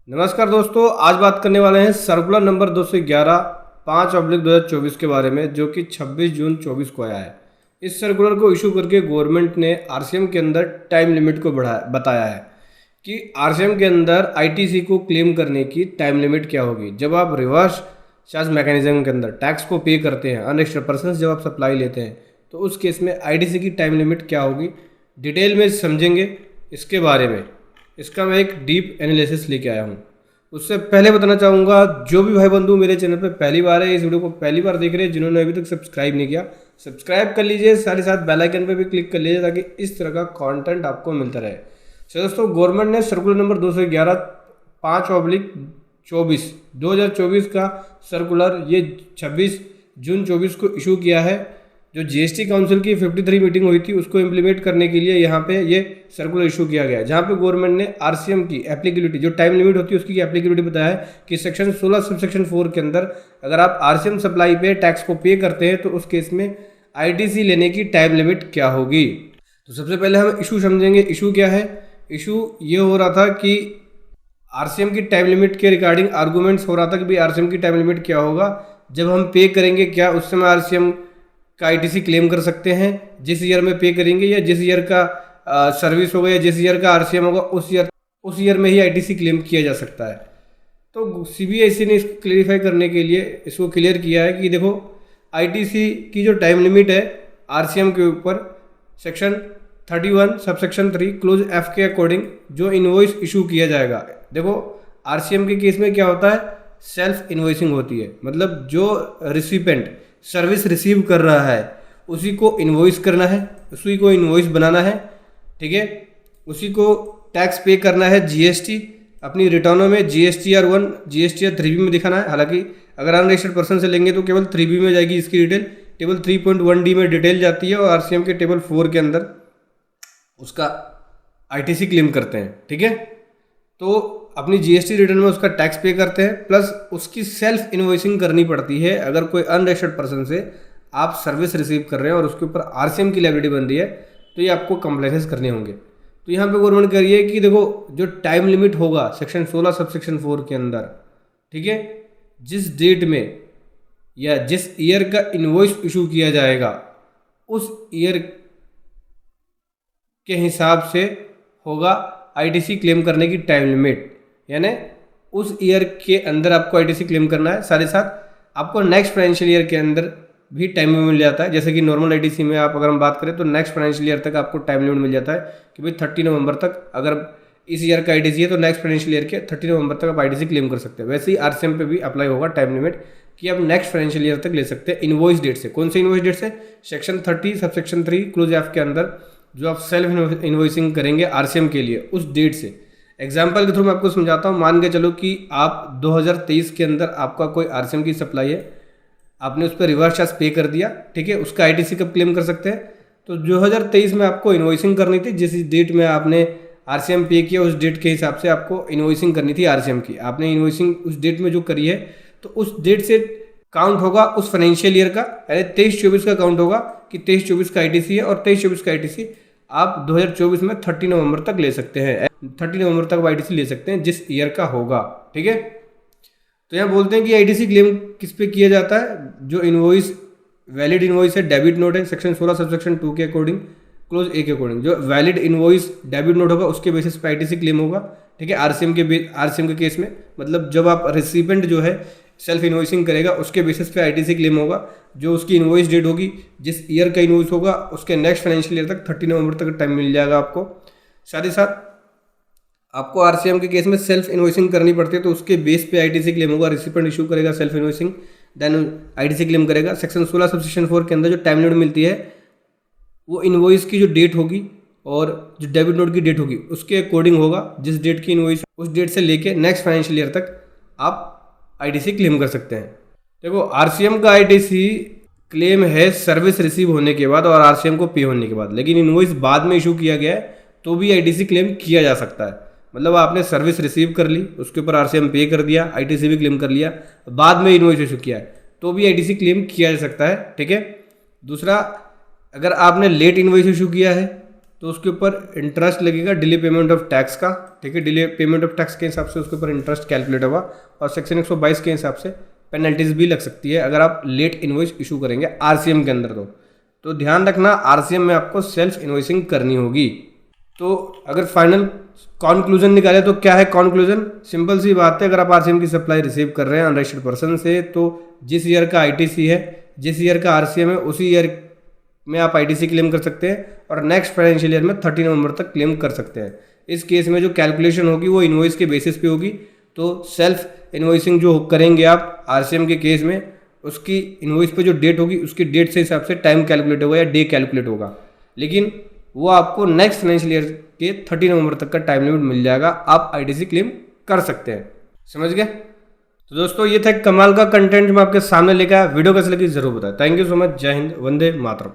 नमस्कार दोस्तों, आज बात करने वाले हैं सर्कुलर नंबर 211 5/2024 के बारे में, जो कि 26 जून 24 को आया है। इस सर्कुलर को इशू करके गवर्नमेंट ने आरसीएम के अंदर टाइम लिमिट को बताया है कि आरसीएम के अंदर आईटीसी को क्लेम करने की टाइम लिमिट क्या होगी। जब आप रिवर्स चार्ज मैकेनिज्म के अंदर टैक्स को पे करते हैं, अनरजिस्टर्ड पर्सन जब आप सप्लाई लेते हैं, तो उस केस में आईटीसी की टाइम लिमिट क्या होगी, डिटेल में समझेंगे इसके बारे में। इसका मैं एक डीप एनालिसिस लेके आया हूँ। उससे पहले बताना चाहूँगा, जो भी भाई बंधु मेरे चैनल पर पहली बार है, इस वीडियो को पहली बार देख रहे हैं, जिन्होंने अभी तक सब्सक्राइब नहीं किया, सब्सक्राइब कर लीजिए, साथ ही साथ बेल आइकन पर भी क्लिक कर लीजिए ताकि इस तरह का कंटेंट आपको मिलता रहे। तो दोस्तों, गवर्नमेंट ने सर्कुलर नंबर 211 5/2024 2024 का सर्कुलर ये 26 जून 24 को इशू किया है। जो जीएसटी काउंसिल की 53 मीटिंग हुई थी, उसको इम्प्लीमेंट करने के लिए यहाँ पे ये सर्कुलर इशू किया गया है, जहाँ पे गवर्नमेंट ने आरसीएम की एप्लीकेबिलिटी, जो टाइम लिमिट होती है उसकी एप्लीकेबिलिटी बताया है कि सेक्शन 16 सबसेक्शन 4 के अंदर अगर आप आरसीएम सप्लाई पे टैक्स को पे करते हैं तो उस केस में आईटीसी लेने की टाइम लिमिट क्या होगी। तो सबसे पहले हम इशू समझेंगे। इशू क्या है? इशू ये हो रहा था कि आरसीएम की टाइम लिमिट के रिगार्डिंग आर्गूमेंट्स हो रहा था कि भाई आरसीएम की टाइम लिमिट क्या होगा, जब हम पे करेंगे क्या उस समय आरसीएम का आईटीसी क्लेम कर सकते हैं, जिस ईयर में पे करेंगे या जिस ईयर का सर्विस होगा या जिस ईयर का आरसीएम होगा उस ईयर में ही आईटीसी क्लेम किया जा सकता है। तो सीबीएसई ने इसको क्लेरिफाई करने के लिए इसको क्लियर किया है कि देखो, आईटीसी की जो टाइम लिमिट है आरसीएम के ऊपर सेक्शन 31 सबसेक्शन 3 क्लोज एफ के अकॉर्डिंग जो इनवॉइस इशू किया जाएगा। देखो, आरसीएम के केस में क्या होता है, सेल्फ इनवॉइसिंग होती है, मतलब जो रिसिपेंट सर्विस रिसीव कर रहा है उसी को इनवॉइस करना है, उसी को इनवॉइस बनाना है, ठीक है, उसी को टैक्स पे करना है। जीएसटी अपनी रिटर्नों में जीएसटीआर 1 जीएसटीआर 3B में दिखाना है। हालांकि अगर अनरजिस्टर्ड पर्सन से लेंगे तो केवल 3B में जाएगी इसकी डिटेल, टेबल 3.1D में डिटेल जाती है और आरसीएम के टेबल 4 के अंदर उसका आईटीसी क्लेम करते हैं, ठीक है। तो अपनी जीएसटी रिटर्न में उसका टैक्स पे करते हैं, प्लस उसकी सेल्फ इनवॉइसिंग करनी पड़ती है। अगर कोई अनरजिस्टर्ड पर्सन से आप सर्विस रिसीव कर रहे हैं और उसके ऊपर आरसीएम की लायबिलिटी बन रही है तो ये आपको कंप्लाइंस करने होंगे। तो यहाँ पे गवर्नमेंट कह रही है कि देखो, जो टाइम लिमिट होगा सेक्शन 16 सबसेक्शन 4 के अंदर, ठीक है, जिस डेट में या जिस ईयर का इनवॉइस इशू किया जाएगा उस ईयर के हिसाब से होगा आईटीसी क्लेम करने की टाइम लिमिट, यानी उस ईयर के अंदर आपको आईटीसी क्लेम करना है। साथ ही साथ आपको नेक्स्ट फाइनेंशियल ईयर के अंदर भी टाइम लिमिट मिल जाता है। जैसे कि नॉर्मल आईटीसी में आप अगर हम बात करें तो नेक्स्ट फाइनेंशियल ईयर तक आपको टाइम लिमिट मिल जाता है कि भाई 30 नवंबर तक, अगर इस ईयर का आईटीसी है तो नेक्स्ट फाइनेंशियल ईयर के 30 नवंबर तक आप आईटीसी क्लेम कर सकते हैं। वैसे ही आरसीएम पे भी अप्लाई होगा टाइम लिमिट कि आप नेक्स्ट फाइनेंशियल ईयर तक ले सकते हैं इनवॉइस डेट से। कौन से इनवॉइस डेट से? सेक्शन 30 सबसेक्शन 3 क्लोज एफ के अंदर जो आप सेल्फ इनवॉइसिंग करेंगे आरसीएम के लिए उस डेट से। एग्जाम्पल के थ्रू मैं आपको समझाता हूँ। मान के चलो कि आप 2023 के अंदर आपका कोई आरसीएम की सप्लाई है, आपने उस पर रिवर्स चार्ज पे कर दिया, ठीक है, उसका आईटीसी कब क्लेम कर सकते हैं? तो 2023 में आपको इनवॉइसिंग करनी थी, जिस डेट में आपने आरसीएम पे किया उस डेट के हिसाब से आपको इनवॉइसिंग करनी थी आरसीएम की। आपने इनवॉइसिंग उस डेट में जो करी है तो उस डेट से काउंट होगा उस फाइनेंशियल ईयर का, यानी 23-24 का काउंट होगा कि 23-24 का आईटीसी है और 23-24 का आईटीसी आप 2024 में 30 नवंबर तक ले सकते हैं। 30 नवंबर तक आईटीसी ले सकते हैं जिस ईयर का होगा, ठीक है। तो यहाँ बोलते हैं कि आईटीसी क्लेम किस पे किया जाता है? जो इनवॉइस वैलिड इनवॉइस है, डेबिट नोट है, सेक्शन 16 सबसेक्शन 2 के अकॉर्डिंग क्लोज ए के अकॉर्डिंग जो वैलिड इनवॉइस डेबिट नोट होगा उसके बेसिस पे आईटीसी क्लेम होगा, ठीक है। आरसीएम के केस में, मतलब जब आप रिसिपेंट जो है सेल्फ इनवॉइसिंग करेगा उसके बेसिस पे आईटीसी क्लेम होगा। जो उसकी इनवॉइस डेट होगी, जिस ईयर का इनवॉइस होगा उसके नेक्स्ट फाइनेंशियल ईयर तक 30 नवंबर तक टाइम मिल जाएगा आपको। साथ ही साथ आपको आरसीएम के केस में सेल्फ इनवॉइसिंग करनी पड़ती है तो उसके बेस पे आईटीसी क्लेम होगा। रिसिपेंट इशू करेगा self invoicing, then ITC claim करेगा। सेक्शन 16 सबसेक्शन 4 के अंदर जो टाइम लिमिट मिलती है वो इनवॉइस की जो डेट होगी और जो डेबिट नोट की डेट होगी उसके अकॉर्डिंग होगा। जिस डेट की इनवॉइस उस डेट से लेके नेक्स्ट फाइनेंशियल ईयर तक आप आईटीसी क्लेम कर सकते हैं। देखो, आरसीएम का आईटीसी क्लेम है सर्विस रिसीव होने के बाद और आरसीएम को पे होने के बाद, लेकिन इनवॉइस बाद में इशू किया गया है तो भी आईटीसी क्लेम किया जा सकता है। मतलब आपने सर्विस रिसीव कर ली, उसके ऊपर आरसीएम पे कर दिया, आईटीसी भी क्लेम कर लिया, बाद में इनवॉइस इशू किया है तो भी आईटीसी क्लेम किया जा सकता है, ठीक है। दूसरा, अगर आपने लेट इनवॉइस इशू किया है तो उसके ऊपर इंटरेस्ट लगेगा डिले पेमेंट ऑफ टैक्स का, ठीक है। डिले पेमेंट ऑफ टैक्स के हिसाब से उसके ऊपर इंटरेस्ट कैलकुलेट होगा और सेक्शन 122 के हिसाब से पेनल्टीज भी लग सकती है अगर आप लेट इन्वॉइस इशू करेंगे आरसीएम के अंदर। तो ध्यान रखना आरसीएम में आपको सेल्फ इन्वॉइसिंग करनी होगी। तो अगर फाइनल कॉन्क्लूजन निकाले तो क्या है कॉन्क्लूजन? सिंपल सी बात है, अगर आप आरसीएम की सप्लाई रिसीव कर रहे हैं अनरजिस्टर्ड पर्सन से, तो जिस ईयर का आईटीसी है, जिस ईयर का आरसीएम है, उसी ईयर में आप आईटीसी क्लेम कर सकते हैं और नेक्स्ट फाइनेंशियल ईयर में 30 नवंबर तक क्लेम कर सकते हैं। इस केस में जो कैलकुलेशन होगी वो इन्वॉइस के बेसिस पे होगी। तो सेल्फ इन्वॉइसिंग जो करेंगे आप आरसीएम के केस में, उसकी इन्वॉइस पे जो डेट होगी उसकी डेट से हिसाब से टाइम कैलकुलेट होगा या डे कैलकुलेट होगा, लेकिन वो आपको नेक्स्ट फाइनेंशियल ईयर के 30 नवंबर तक का टाइम लिमिट मिल जाएगा, आप आईटीसी क्लेम कर सकते हैं। समझ गए? तो दोस्तों ये था कमाल का कंटेंट मैं आपके सामने लेकर आया। वीडियो कैसे लगी जरूर बताएं। Thank you so much. जय हिंद, वंदे मातरम।